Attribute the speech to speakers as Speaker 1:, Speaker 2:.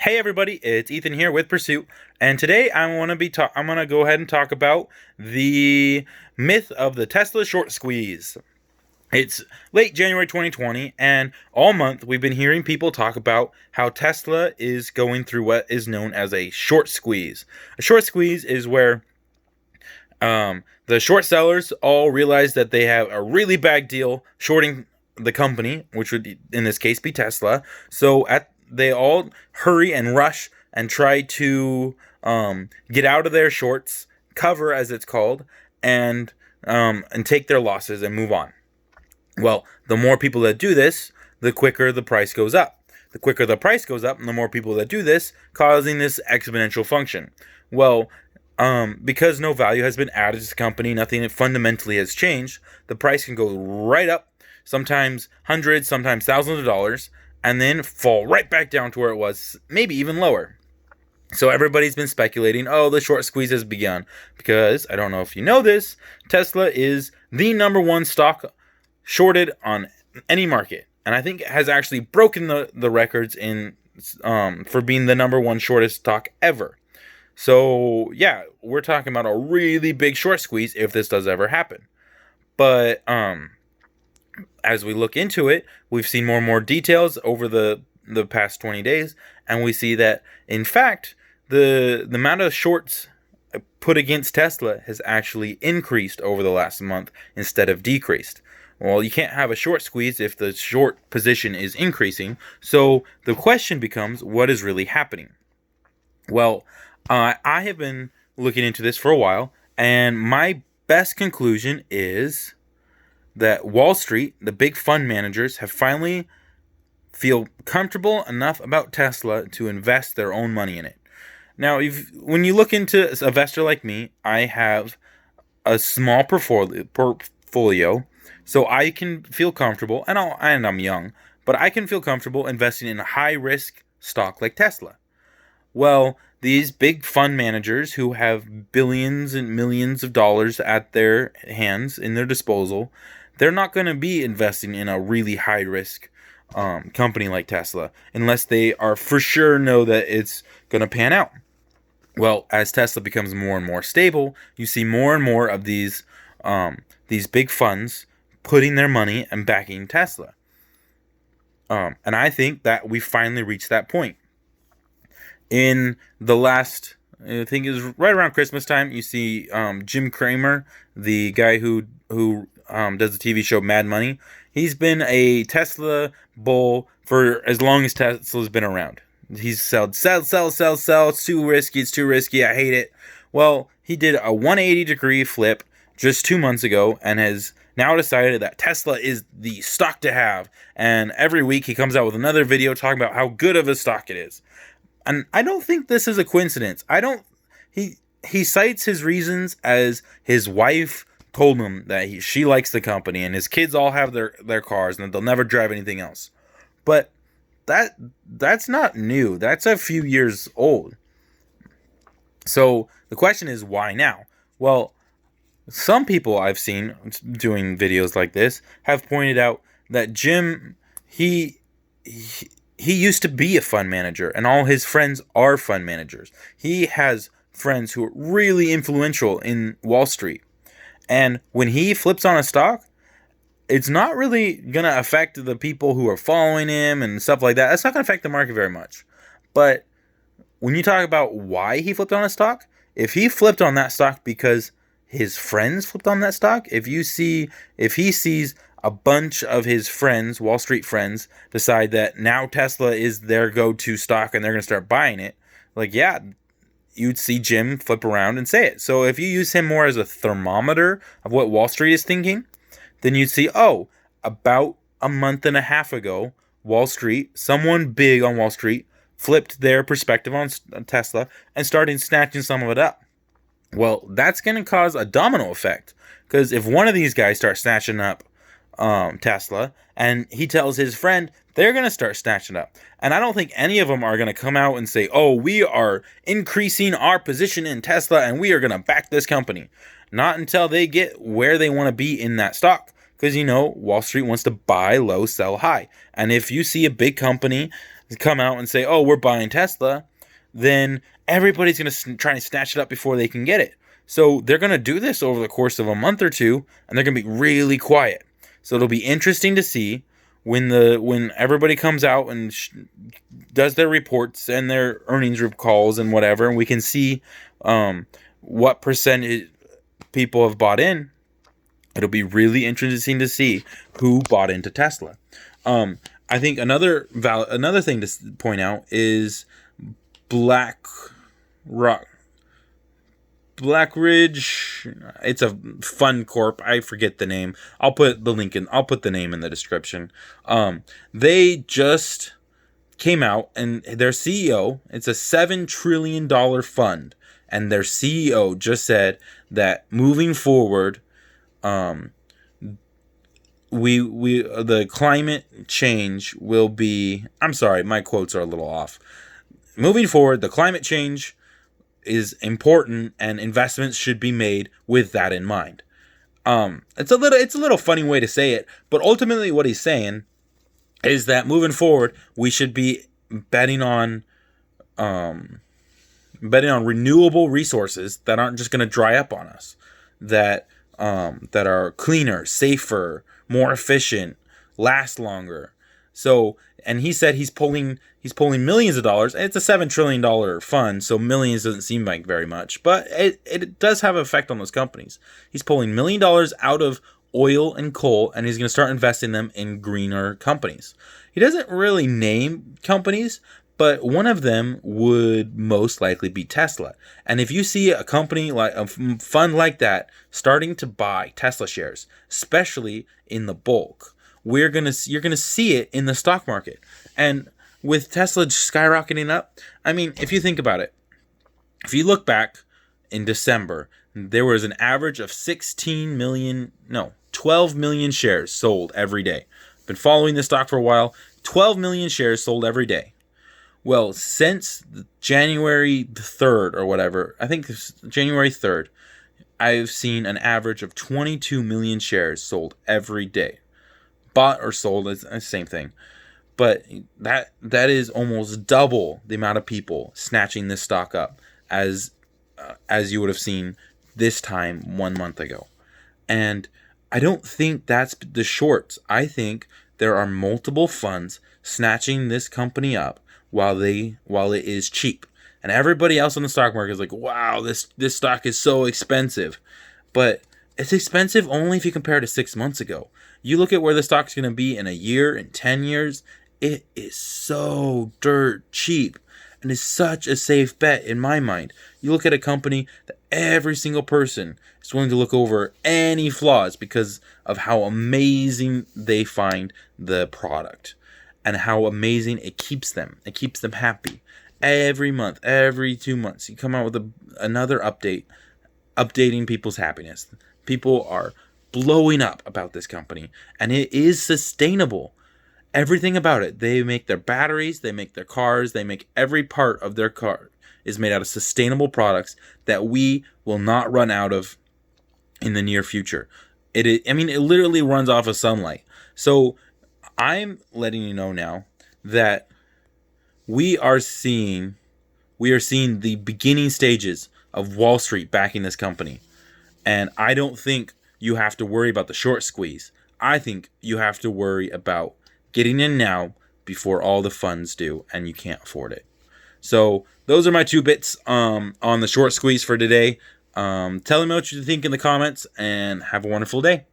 Speaker 1: Hey everybody, it's Ethan here with Pursuit, and today I'm gonna go ahead and talk about the myth of the Tesla short squeeze. It's late January 2020, and all month we've been hearing people talk about how Tesla is going through what is known as a short squeeze. A short squeeze is where the short sellers all realize that they have a really bad deal shorting the company, which would in this case be Tesla. So they all hurry and rush and try to get out of their shorts, cover as it's called, and take their losses and move on. Well, the more people that do this, the quicker the price goes up. The quicker the price goes up, and the more people that do this, causing this exponential function. Well, because no value has been added to the company, nothing fundamentally has changed, the price can go right up, sometimes hundreds, sometimes thousands of dollars, and then fall right back down to where it was, maybe even lower. So everybody's been speculating, oh, the short squeeze has begun. Because, I don't know if you know this, Tesla is the number one stock shorted on any market. And I think it has actually broken the records for being the number one shortest stock ever. So, yeah, we're talking about a really big short squeeze if this does ever happen. But, as we look into it, we've seen more and more details over the past 20 days, and we see that, in fact, the amount of shorts put against Tesla has actually increased over the last month instead of decreased. Well, you can't have a short squeeze if the short position is increasing, so the question becomes, what is really happening? Well, I have been looking into this for a while, and my best conclusion is that Wall Street, the big fund managers, have finally feel comfortable enough about Tesla to invest their own money in it. Now, when you look into an investor like me, I have a small portfolio, so I can feel comfortable, and I'm young, but I can feel comfortable investing in a high-risk stock like Tesla. Well, these big fund managers who have billions and millions of dollars at their hands, in their disposal, they're not going to be investing in a really high-risk company like Tesla unless they are for sure know that it's going to pan out. Well, as Tesla becomes more and more stable, you see more and more of these big funds putting their money and backing Tesla. And I think that we finally reached that point. In the last, I think it was right around Christmas time, you see Jim Cramer, the guy who does the TV show Mad Money. He's been a Tesla bull for as long as Tesla's been around. He's sell, it's too risky, I hate it. Well, he did a 180-degree flip just 2 months ago and has now decided that Tesla is the stock to have. And every week he comes out with another video talking about how good of a stock it is. And I don't think this is a coincidence. He cites his reasons as his wife told him that she likes the company and his kids all have their cars and they'll never drive anything else. But that's not new. That's a few years old. So the question is, why now? Well, some people I've seen doing videos like this have pointed out that Jim, he used to be a fund manager, and all his friends are fund managers. He has friends who are really influential in Wall Street. And when he flips on a stock, it's not really going to affect the people who are following him and stuff like that. That's not going to affect the market very much. But when you talk about why he flipped on a stock, if he flipped on that stock because his friends flipped on that stock, if he sees a bunch of his friends, Wall Street friends, decide that now Tesla is their go-to stock and they're going to start buying it, like, yeah, you'd see Jim flip around and say it. So if you use him more as a thermometer of what Wall Street is thinking, then you'd see, oh, about a month and a half ago, Wall Street, someone big on Wall Street, flipped their perspective on Tesla and started snatching some of it up. Well, that's going to cause a domino effect, because if one of these guys starts snatching up Tesla, and he tells his friend, they're going to start snatching up. And I don't think any of them are going to come out and say, oh, we are increasing our position in Tesla and we are going to back this company. Not until they get where they want to be in that stock. Because, Wall Street wants to buy low, sell high. And if you see a big company come out and say, "Oh, we're buying Tesla," then everybody's going to try and snatch it up before they can get it. So they're going to do this over the course of a month or two, and they're going to be really quiet. So it'll be interesting to see when everybody comes out and does their reports and their earnings calls and whatever, and we can see what percentage people have bought in. It'll be really interesting to see who bought into Tesla. I think another thing to point out is BlackRock. Blackridge, it's a fund corp. I forget the name. I'll put the name in the description. They just came out, and their CEO, it's a $7 trillion fund, and their CEO just said that moving forward, the climate change will be, I'm sorry, my quotes are a little off. Moving forward, the climate change is important, and investments should be made with that in mind. It's a little funny way to say it, but ultimately what he's saying is that moving forward, we should be betting on renewable resources that aren't just going to dry up on us, that are cleaner, safer, more efficient, last longer. So, and he said he's pulling millions of dollars. It's a $7 trillion fund, so millions doesn't seem like very much, but it does have an effect on those companies. He's pulling $1 million out of oil and coal, and he's going to start investing them in greener companies. He doesn't really name companies, but one of them would most likely be Tesla. And if you see a company like a fund like that starting to buy Tesla shares, especially in the bulk, you're gonna see it in the stock market. And with Tesla skyrocketing up, I mean, if you think about it, if you look back in December, there was an average of 12 million shares sold every day. Been following this stock for a while. 12 million shares sold every day. Well, since January 3rd or whatever, I think it's January 3rd, I've seen an average of 22 million shares sold every day. Bought or sold is the same thing. But that is almost double the amount of people snatching this stock up as you would have seen this time 1 month ago. And I don't think that's the shorts. I think there are multiple funds snatching this company up while it is cheap. And everybody else on the stock market is like, wow, this stock is so expensive. But it's expensive only if you compare it to 6 months ago. You look at where the stock's going to be in a year, in 10 years, it is so dirt cheap. And is such a safe bet in my mind. You look at a company that every single person is willing to look over any flaws because of how amazing they find the product and how amazing it keeps them. It keeps them happy. Every month, every 2 months, you come out with another update, updating people's happiness. People are blowing up about this company, and it is sustainable. Everything about it. They make their batteries, they make their cars, they make every part of their car is made out of sustainable products that we will not run out of in the near future. It literally runs off of sunlight. So I'm letting you know now that we are seeing the beginning stages of Wall Street backing this company. And I don't think you have to worry about the short squeeze. I think you have to worry about getting in now before all the funds do and you can't afford it. So those are my 2 bits on the short squeeze for today. Tell me what you think in the comments and have a wonderful day.